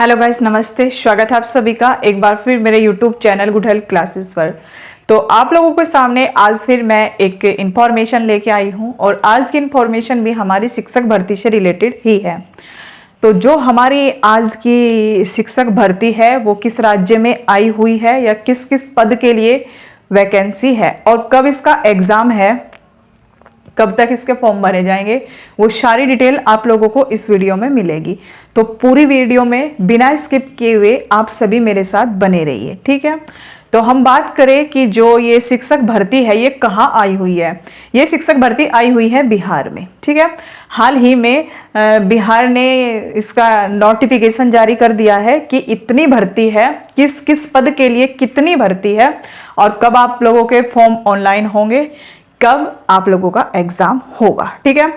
Hello guys, नमस्ते। स्वागत है आप सभी का एक बार फिर मेरे YouTube channel good health classes पर। तो आप लोगों के सामने आज फिर मैं एक इन्फॉर्मेशन लेके आई हूँ और आज की इन्फॉर्मेशन भी हमारी शिक्षक भर्ती से रिलेटेड ही है। तो जो हमारी आज की शिक्षक भर्ती है वो किस राज्य में आई हुई है या किस किस पद के लिए वैकेंसी है और कब इसका एग्ज़ाम है, कब तक इसके फॉर्म भरे जाएंगे, वो सारी डिटेल आप लोगों को इस वीडियो में मिलेगी। तो पूरी वीडियो में बिना स्किप किए हुए आप सभी मेरे साथ बने रहिए, ठीक है। तो हम बात करें कि जो ये शिक्षक भर्ती है ये कहाँ आई हुई है। ये शिक्षक भर्ती आई हुई है बिहार में, ठीक है। हाल ही में बिहार ने इसका नोटिफिकेशन जारी कर दिया है कि इतनी भर्ती है, किस किस पद के लिए कितनी भर्ती है और कब आप लोगों के फॉर्म ऑनलाइन होंगे, कब आप लोगों का एग्जाम होगा, ठीक है।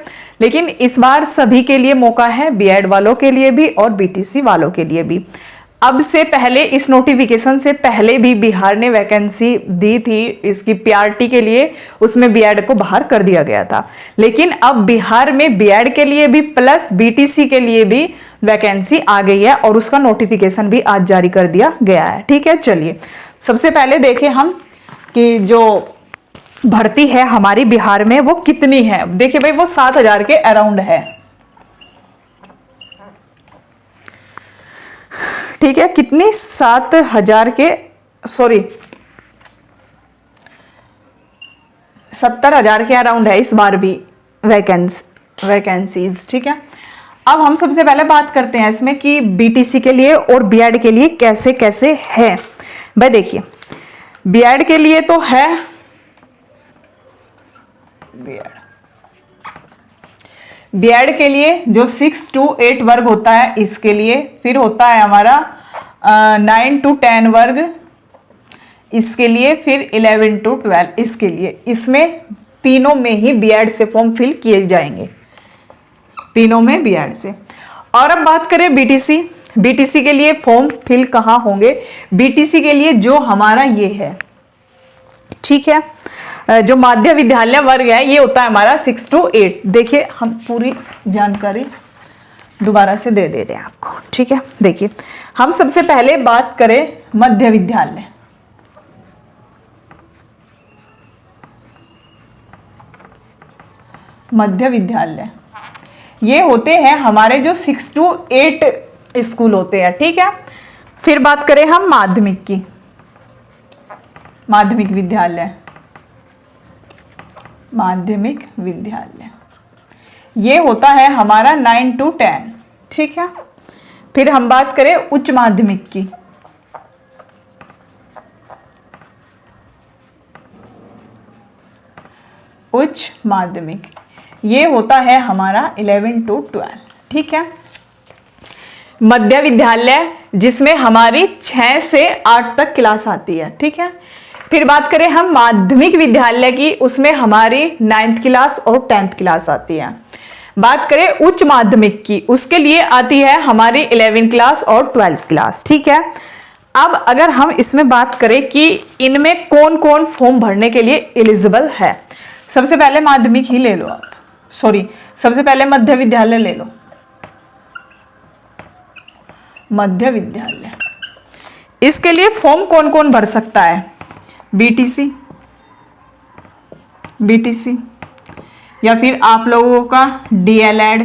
लेकिन इस बार सभी के लिए मौका है, बीएड वालों के लिए भी और बीटीसी वालों के लिए भी। अब से पहले इस नोटिफिकेशन से पहले भी बिहार ने वैकेंसी दी थी इसकी पीआरटी के लिए, उसमें बीएड को बाहर कर दिया गया था। लेकिन अब बिहार में बीएड के लिए भी प्लस बीटीसी के लिए भी वैकेंसी आ गई है और उसका नोटिफिकेशन भी आज जारी कर दिया गया है, ठीक है। चलिए सबसे पहले देखें हम कि जो भर्ती है हमारी बिहार में वो कितनी है। देखिए भाई, वो 7,000 के अराउंड है, ठीक है। कितनी? 7,000 के, सॉरी 70,000 के अराउंड है इस बार भी वैकेंसीज, ठीक है। अब हम सबसे पहले बात करते हैं इसमें कि बीटीसी के लिए और बीएड के लिए कैसे कैसे है। भाई देखिए, बीएड के लिए तो है बीएड के लिए जो 6 to 8 वर्ग होता है इसके लिए, फिर होता है हमारा 9 to 10 वर्ग इसके लिए, फिर 11 to 12 इसके लिए। इसमें तीनों में ही बीएड से फॉर्म फिल किए जाएंगे, तीनों में बीएड से। और अब बात करें बीटीसी के लिए फॉर्म फिल कहाँ होंगे। बीटीसी के लिए जो हमारा ये है, ठीक है, जो माध्य विद्यालय वर्ग है ये होता है हमारा 6 to 8। देखिए हम पूरी जानकारी दोबारा से दे रहे हैं आपको, ठीक है। देखिए हम सबसे पहले बात करें मध्य विद्यालय। मध्य विद्यालय ये होते हैं हमारे जो 6 to 8 स्कूल होते हैं, ठीक है। फिर बात करें हम माध्यमिक की, माध्यमिक विद्यालय ये होता है हमारा 9 to 10, ठीक है। फिर हम बात करें उच्च माध्यमिक की, उच्च माध्यमिक ये होता है हमारा 11 to 12, ठीक है। मध्य विद्यालय जिसमें हमारी 6 से 8 तक क्लास आती है, ठीक है। फिर बात करें हम माध्यमिक विद्यालय की, उसमें हमारी 9th क्लास और 10th क्लास आती है। बात करें उच्च माध्यमिक की, उसके लिए आती है हमारी 11th क्लास और 12th क्लास, ठीक है। अब अगर हम इसमें बात करें कि इनमें कौन कौन फॉर्म भरने के लिए एलिजिबल है, सबसे पहले माध्यमिक ही ले लो आप, सॉरी सबसे पहले मध्य विद्यालय ले लो। मध्य विद्यालय इसके लिए फॉर्म कौन कौन भर सकता है? बीटीसी या फिर आप लोगों का डीएलएड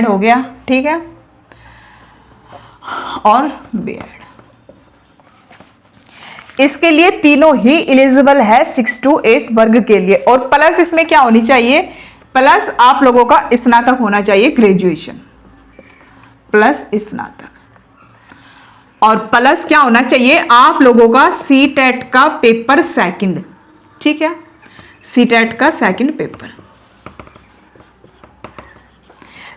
हो गया, ठीक है, और बीएड। इसके लिए तीनों ही एलिजिबल है 6 to 8 वर्ग के लिए। और प्लस इसमें क्या होनी चाहिए? प्लस आप लोगों का स्नातक होना चाहिए, ग्रेजुएशन प्लस स्नातक। और प्लस क्या होना चाहिए? आप लोगों का सीटेट का पेपर सेकंड, ठीक है, सीटेट का सेकंड पेपर।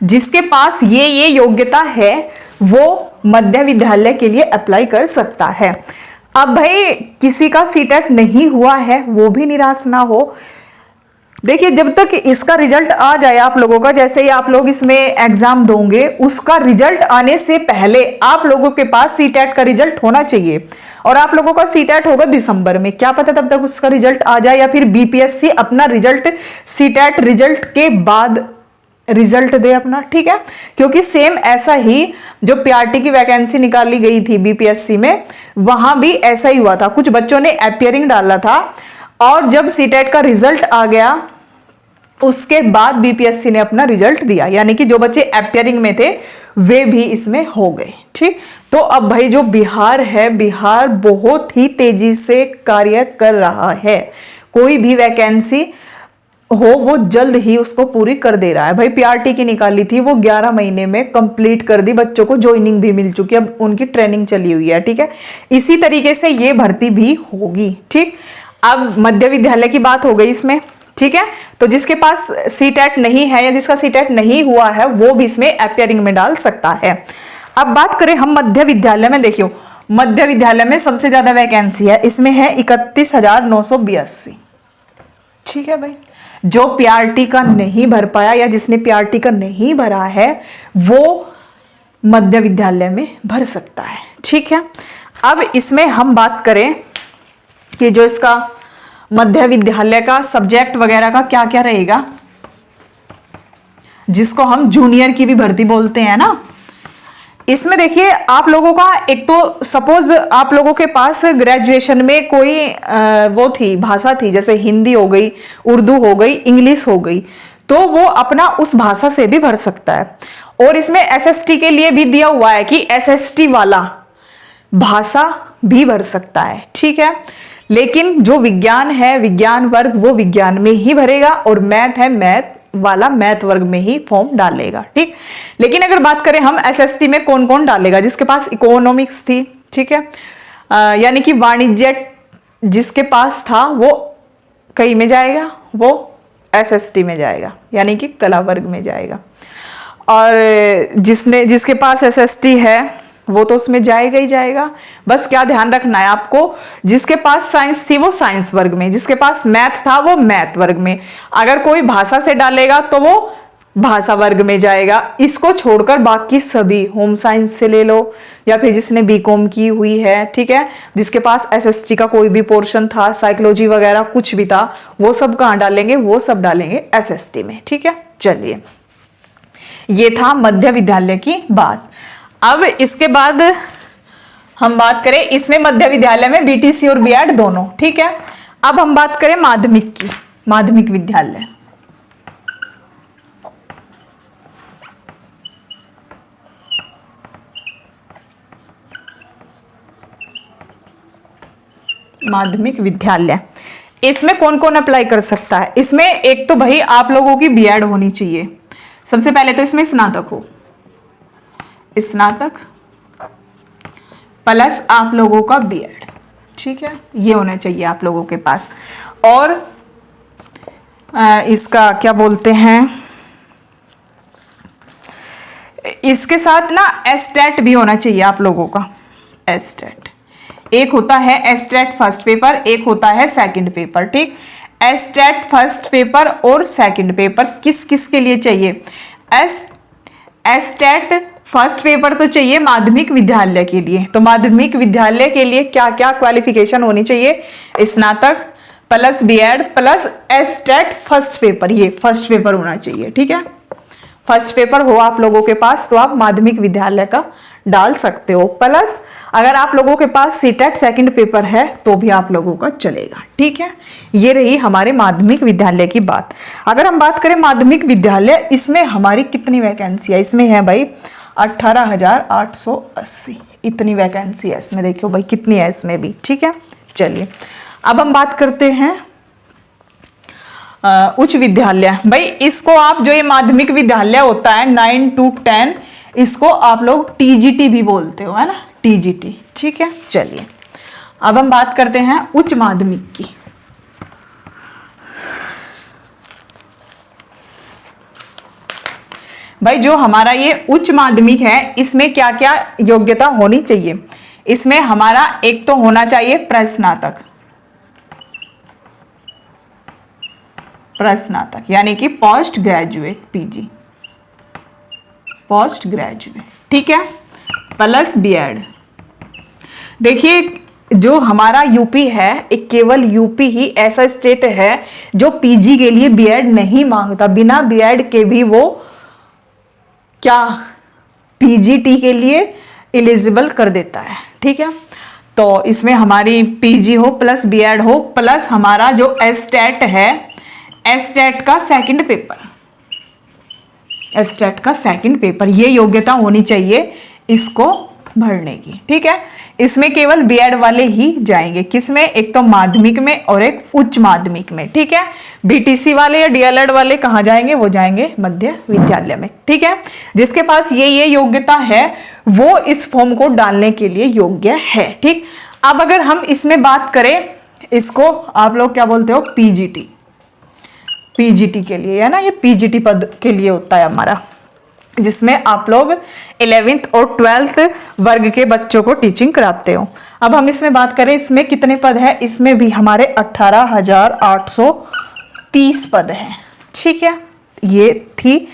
जिसके पास ये योग्यता है वो मध्य विद्यालय के लिए अप्लाई कर सकता है। अब भाई किसी का सीटेट नहीं हुआ है वो भी निराश ना हो। देखिए जब तक इसका रिजल्ट आ जाए आप लोगों का, जैसे ही आप लोग इसमें एग्जाम दोगे उसका रिजल्ट आने से पहले आप लोगों के पास सीटेट का रिजल्ट होना चाहिए। और आप लोगों का सीटेट होगा दिसंबर में, क्या पता तब तक उसका रिजल्ट आ जाए, या फिर बीपीएससी अपना रिजल्ट सीटेट रिजल्ट के बाद रिजल्ट दे अपना, ठीक है। क्योंकि सेम ऐसा ही जो पीआरटी की वैकेंसी निकाली गई थी बीपीएससी में, वहां भी ऐसा ही हुआ था। कुछ बच्चों ने अपियरिंग डाला था और जब सीटेट का रिजल्ट आ गया उसके बाद बीपीएससी ने अपना रिजल्ट दिया, यानी कि जो बच्चे अपियरिंग में थे वे भी इसमें हो गए, ठीक। तो अब भाई जो बिहार है, बिहार बहुत ही तेजी से कार्य कर रहा है। कोई भी वैकेंसी हो वो जल्द ही उसको पूरी कर दे रहा है। भाई पीआरटी की निकाली थी, वो 11 महीने में कंप्लीट कर दी, बच्चों को ज्वाइनिंग भी मिल चुकी है, अब उनकी ट्रेनिंग चली हुई है, ठीक है। इसी तरीके से ये भर्ती भी होगी, ठीक। अब मध्य विद्यालय की बात हो गई इसमें, ठीक है। तो जिसके पास सीटेट नहीं है या जिसका सीटेट नहीं हुआ है वो भी इसमें अपियरिंग में डाल सकता है। अब बात करें हम मध्य विद्यालय में, देखियो मध्य विद्यालय में सबसे ज्यादा वैकेंसी है, इसमें है 31,982, ठीक है भाई। जो पीआरटी का नहीं भर पाया या जिसने पीआरटी का नहीं भरा है वो मध्य विद्यालय में भर सकता है, ठीक है। अब इसमें हम बात करें कि जो इसका मध्य विद्यालय का सब्जेक्ट वगैरह का क्या क्या रहेगा, जिसको हम जूनियर की भी भर्ती बोलते हैं ना। इसमें देखिए आप लोगों का एक तो सपोज आप लोगों के पास ग्रेजुएशन में कोई वो थी भाषा थी, जैसे हिंदी हो गई, उर्दू हो गई, इंग्लिश हो गई, तो वो अपना उस भाषा से भी भर सकता है। और इसमें एसएसटी के लिए भी दिया हुआ है कि एसएसटी वाला भाषा भी भर सकता है, ठीक है। लेकिन जो विज्ञान है, विज्ञान वर्ग, वो विज्ञान में ही भरेगा और मैथ है, मैथ वाला मैथ वर्ग में ही फॉर्म डालेगा, ठीक। लेकिन अगर बात करें हम एसएसटी में कौन कौन डालेगा, जिसके पास इकोनॉमिक्स थी, ठीक है, यानी कि वाणिज्य जिसके पास था वो कई में जाएगा, वो एसएसटी में जाएगा, यानी कि कला वर्ग में जाएगा। और जिसके पास एसएसटी है वो तो उसमें जाएगा ही जाएगा। बस क्या ध्यान रखना है आपको, जिसके पास साइंस थी वो साइंस वर्ग में, जिसके पास मैथ था वो मैथ वर्ग में। अगर कोई भाषा से डालेगा तो वो भाषा वर्ग में जाएगा। इसको छोड़कर बाकी सभी, होम साइंस से ले लो या फिर जिसने बीकॉम की हुई है, ठीक है, जिसके पास एसएसटी का कोई भी पोर्शन था, साइकोलॉजी वगैरह कुछ भी था, वो सब कहाँ डालेंगे, वो सब डालेंगे एसएसटी में, ठीक है। चलिए ये था मध्य विद्यालय की बात। अब इसके बाद हम बात करें इसमें मध्य विद्यालय में बीटीसी और बीएड दोनों, ठीक है। अब हम बात करें माध्यमिक की, माध्यमिक विद्यालय। माध्यमिक विद्यालय, इसमें कौन कौन अप्लाई कर सकता है? इसमें एक तो भाई आप लोगों की बीएड होनी चाहिए, सबसे पहले तो इसमें स्नातक हो, स्नातक प्लस आप लोगों का बीएड, ठीक है, ये होना चाहिए आप लोगों के पास। और इसका क्या बोलते हैं, इसके साथ ना एस्टेट भी होना चाहिए आप लोगों का। एस्टेट एक होता है एस्टेट फर्स्ट पेपर, एक होता है सेकंड पेपर, ठीक। एस्टेट फर्स्ट पेपर और सेकंड पेपर किस किस के लिए चाहिए? एस्टेट फर्स्ट पेपर तो चाहिए माध्यमिक विद्यालय के लिए। तो माध्यमिक विद्यालय के लिए क्या क्या क्वालिफिकेशन होनी चाहिए? स्नातक plus B Ed plus state first paper, ये फर्स्ट पेपर होना चाहिए, ठीक है। फर्स्ट पेपर हो आप लोगों के पास तो आप माध्यमिक विद्यालय का डाल सकते हो। प्लस अगर आप लोगों के पास सीटेट सेकंड पेपर है तो भी आप लोगों का चलेगा, ठीक है। ये रही हमारे माध्यमिक विद्यालय की बात। अगर हम बात करें माध्यमिक विद्यालय, इसमें हमारी कितनी वैकेंसी है? इसमें है भाई 18,880, इतनी वैकेंसी है इसमें। देखियो भाई कितनी है इसमें भी, ठीक है। चलिए अब हम बात करते हैं उच्च विद्यालय। भाई इसको आप, जो ये माध्यमिक विद्यालय होता है 9 to 10, इसको आप लोग टीजीटी भी बोलते हो, है ना, टीजीटी, ठीक है। चलिए अब हम बात करते हैं उच्च माध्यमिक की। भाई जो हमारा ये उच्च माध्यमिक है इसमें क्या क्या योग्यता होनी चाहिए? इसमें हमारा एक तो होना चाहिए प्रस्नातक, प्रस्नातक यानी कि post graduate, PG, post graduate, ठीक है, प्लस बीएड। देखिए जो हमारा यूपी है, एक केवल यूपी ही ऐसा स्टेट है जो पीजी के लिए बीएड नहीं मांगता, बिना बीएड के भी वो क्या पीजीटी के लिए एलिजिबल कर देता है। ठीक है, तो इसमें हमारी पीजी हो प्लस बीएड हो प्लस हमारा जो एसटेट है, एसटेट का सेकंड पेपर, एसटेट का सेकंड पेपर, ये योग्यता होनी चाहिए इसको भरने की। ठीक है, इसमें केवल बीएड वाले ही जाएंगे। किसमें? एक तो माध्यमिक में और एक उच्च माध्यमिक में। ठीक है, बीटीसी वाले या डीएलएड वाले कहाँ जाएंगे? वो जाएंगे मध्य विद्यालय में। ठीक है, जिसके पास ये योग्यता है वो इस फॉर्म को डालने के लिए योग्य है। ठीक, अब अगर हम इसमें बात करें, इसको आप लोग क्या बोलते हो? पीजीटी, पीजीटी के लिए है ना, ये पीजीटी पद के लिए होता है हमारा, जिसमें आप लोग 11th और 12th वर्ग के बच्चों को टीचिंग कराते हो। अब हम इसमें बात करें, इसमें कितने पद है? इसमें भी हमारे 18,830 पद हैं। ठीक है, ये थी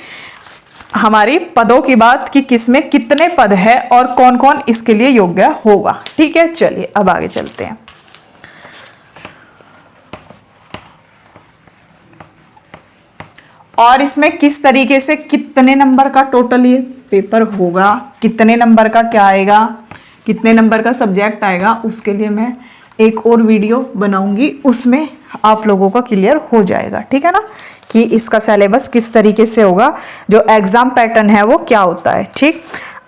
हमारी पदों की बात कि किसमें कितने पद है और कौन कौन इसके लिए योग्य होगा। ठीक है, चलिए अब आगे चलते हैं। और इसमें किस तरीके से कितने नंबर का टोटल ये पेपर होगा, कितने नंबर का क्या आएगा, कितने नंबर का सब्जेक्ट आएगा, उसके लिए मैं एक और वीडियो बनाऊंगी, उसमें आप लोगों का क्लियर हो जाएगा। ठीक है ना, कि इसका सिलेबस किस तरीके से होगा, जो एग्जाम पैटर्न है वो क्या होता है। ठीक,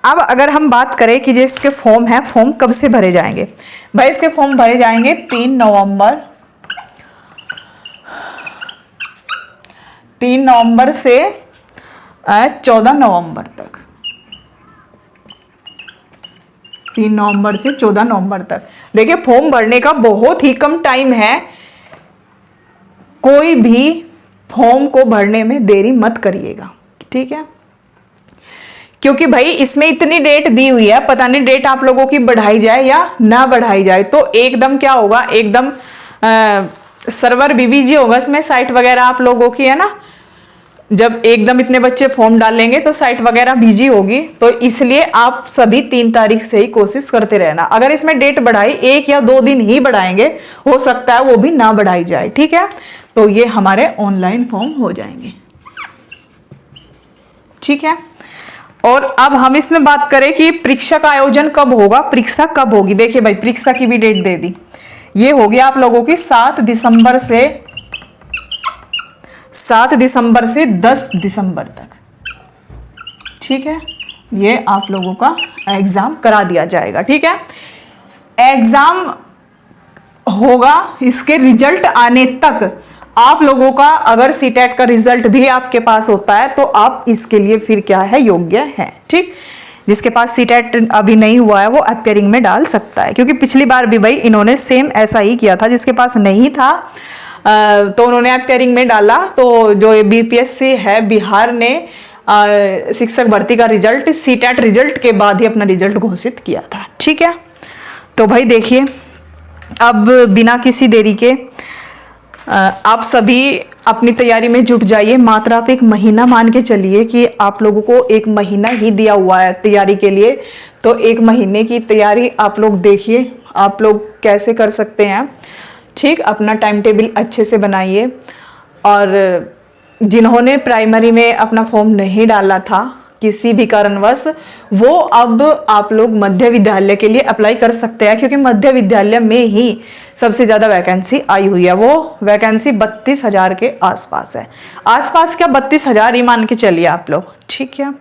अब अगर हम बात करें कि जो इसके फॉर्म है, फॉर्म कब से भरे जाएंगे? भाई इसके फॉर्म भरे जाएंगे 3 नवंबर से 14 नवंबर तक। 3 नवंबर से 14 नवंबर तक। देखिए, फॉर्म भरने का बहुत ही कम टाइम है, कोई भी फॉर्म को भरने में देरी मत करिएगा। ठीक है, क्योंकि भाई इसमें इतनी डेट दी हुई है, पता नहीं डेट आप लोगों की बढ़ाई जाए या ना बढ़ाई जाए, तो एकदम क्या होगा, एकदम सर्वर बीबीजी होगा इसमें, साइट वगैरह आप लोगों की है ना, जब एकदम इतने बच्चे फॉर्म डालेंगे तो साइट वगैरह बिजी होगी। तो इसलिए आप सभी 3 तारीख से ही कोशिश करते रहना। अगर इसमें डेट बढ़ाई 1 या 2 दिन ही बढ़ाएंगे, हो सकता है वो भी ना बढ़ाई जाए। ठीक है, तो ये हमारे ऑनलाइन फॉर्म हो जाएंगे। ठीक है, और अब हम इसमें बात करें कि परीक्षा का आयोजन कब होगा, परीक्षा कब होगी। देखिए भाई, परीक्षा की भी डेट दे दी, ये होगी आप लोगों की 7 दिसंबर से 10 दिसंबर तक। ठीक है, ये आप लोगों का एग्जाम करा दिया जाएगा। ठीक है, एग्जाम होगा, इसके रिजल्ट आने तक आप लोगों का, अगर सीटेट का रिजल्ट भी आपके पास होता है तो आप इसके लिए फिर क्या है, योग्य है। ठीक, जिसके पास सीटेट अभी नहीं हुआ है वो अपियरिंग में डाल सकता है, क्योंकि पिछली बार भी भाई इन्होंने सेम ऐसा ही किया था, जिसके पास नहीं था तो उन्होंने अपियरिंग में डाला। तो जो बीपीएससी है बिहार ने शिक्षक भर्ती का रिजल्ट सीटेट रिजल्ट के बाद ही अपना रिजल्ट घोषित किया था। ठीक है, तो भाई देखिए, अब बिना किसी देरी के आप सभी अपनी तैयारी में जुट जाइए। मात्र आप 1 महीना मान के चलिए कि आप लोगों को 1 महीना ही दिया हुआ है तैयारी के लिए, तो 1 महीने की तैयारी आप लोग देखिए आप लोग कैसे कर सकते हैं। ठीक, अपना टाइम टेबल अच्छे से बनाइए। और जिन्होंने प्राइमरी में अपना फॉर्म नहीं डाला था किसी भी कारणवश, वो अब आप लोग मध्य विद्यालय के लिए अप्लाई कर सकते हैं, क्योंकि मध्य विद्यालय में ही सबसे ज़्यादा वैकेंसी आई हुई है। वो वैकेंसी 32,000 के आसपास है, आसपास क्या 32,000 ही मान के चलिए आप लोग। ठीक है,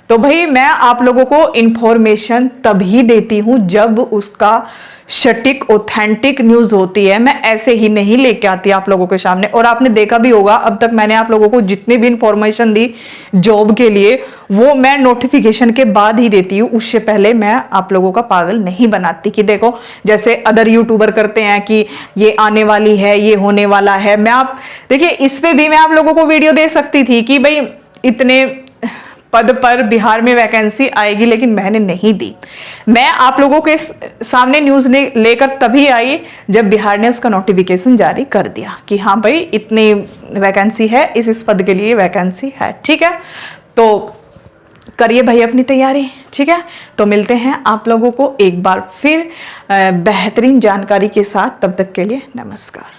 तो भाई मैं आप लोगों को इन्फॉर्मेशन तभी देती हूँ जब उसका सटीक ऑथेंटिक न्यूज होती है। मैं ऐसे ही नहीं लेके आती आप लोगों के सामने। और आपने देखा भी होगा, अब तक मैंने आप लोगों को जितनी भी इंफॉर्मेशन दी जॉब के लिए, वो मैं नोटिफिकेशन के बाद ही देती हूँ, उससे पहले मैं आप लोगों का पागल नहीं बनाती कि देखो जैसे अदर यूट्यूबर करते हैं कि ये आने वाली है, ये होने वाला है। मैं आप देखिए, इस पे भी मैं आप लोगों को वीडियो दे सकती थी कि भाई इतने पद पर बिहार में वैकेंसी आएगी, लेकिन मैंने नहीं दी। मैं आप लोगों के सामने न्यूज़ लेकर तभी आई जब बिहार ने उसका नोटिफिकेशन जारी कर दिया कि हाँ भाई इतनी वैकेंसी है, इस पद के लिए वैकेंसी है। ठीक है, तो करिए भाई अपनी तैयारी। ठीक है, तो मिलते हैं आप लोगों को एक बार फिर बेहतरीन जानकारी के साथ। तब तक के लिए नमस्कार।